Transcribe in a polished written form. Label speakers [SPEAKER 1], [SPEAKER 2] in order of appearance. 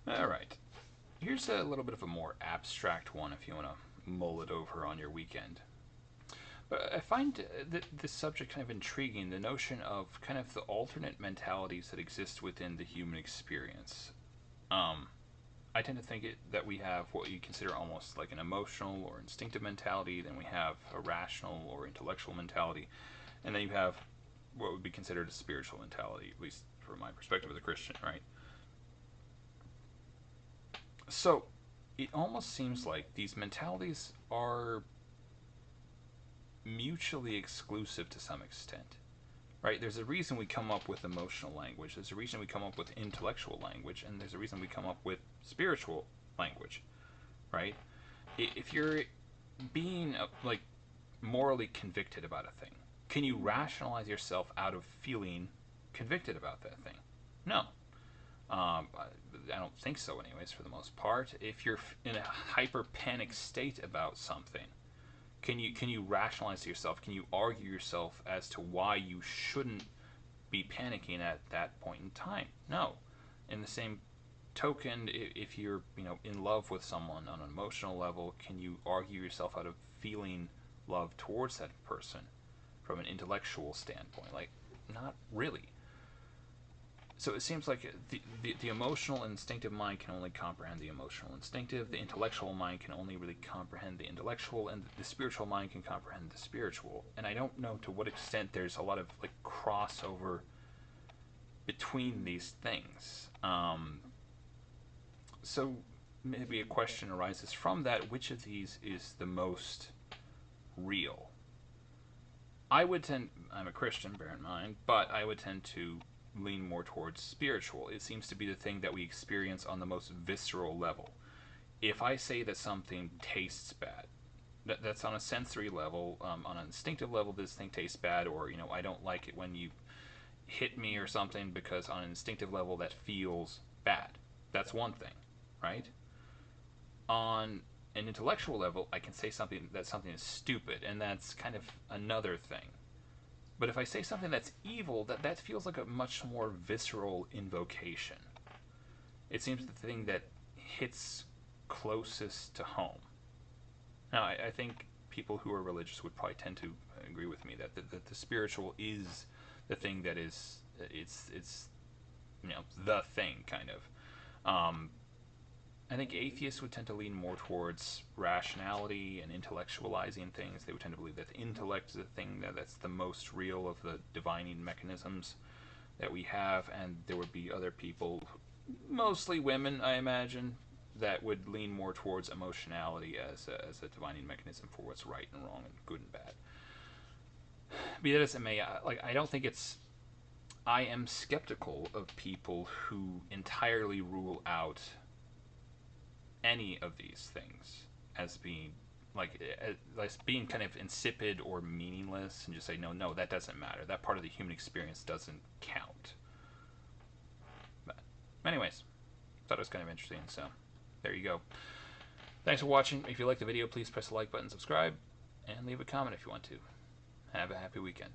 [SPEAKER 1] All right. Here's a little bit of a more abstract one if you want to mull it over on your weekend. But I find this subject kind of intriguing, the notion of kind of the alternate mentalities that exist within the human experience. Um, I tend to think that we have what you consider almost like an emotional or instinctive mentality, then we have a rational or intellectual mentality, and then you have what would be considered a spiritual mentality, at least from my perspective as a Christian, right? So it almost seems like these mentalities are mutually exclusive to some extent, right? There's a reason we come up with emotional language, there's a reason we come up with intellectual language, and there's a reason we come up with spiritual language, right? If you're being like morally convicted about a thing, can you rationalize yourself out of feeling convicted about that thing? No. I don't think so, anyways, for the most part. If you're in a hyper panic state about something, can you rationalize to yourself? Can you argue yourself as to why you shouldn't be panicking at that point in time? No. In the same token, if you're in love with someone on an emotional level, can you argue yourself out of feeling love towards that person from an intellectual standpoint? Like, not really. So it seems like the emotional and instinctive mind can only comprehend the emotional instinctive, the intellectual mind can only really comprehend the intellectual, and the spiritual mind can comprehend the spiritual. And I don't know to what extent there's a lot of like crossover between these things. So maybe a question arises from that: which of these is the most real? I'm a Christian, bear in mind, but I would tend to lean more towards spiritual. It seems to be the thing that we experience on the most visceral level. If I say that something tastes bad, that's on a sensory level. On an instinctive level, this thing tastes bad, or I don't like it when you hit me or something, because on an instinctive level that feels bad. That's one thing, right? On an intellectual level, I can say something is stupid, and that's kind of another thing. But if I say something that's evil, that feels like a much more visceral invocation. It seems the thing that hits closest to home. Now, I think people who are religious would probably tend to agree with me that the spiritual is the thing that is it's the thing kind of. I think atheists would tend to lean more towards rationality and intellectualizing things. They would tend to believe that the intellect is the thing that's the most real of the divining mechanisms that we have, and there would be other people, mostly women, I imagine, that would lean more towards emotionality as a divining mechanism for what's right and wrong and good and bad. Be that as it may, I don't think it's. I am skeptical of people who entirely rule out any of these things as being as being kind of insipid or meaningless, and just say no, that doesn't matter, that part of the human experience doesn't count. But anyways, thought it was kind of interesting, so there you go. Thanks for watching. If you like the video, please press the like button, subscribe, and leave a comment if you want to. Have a happy weekend.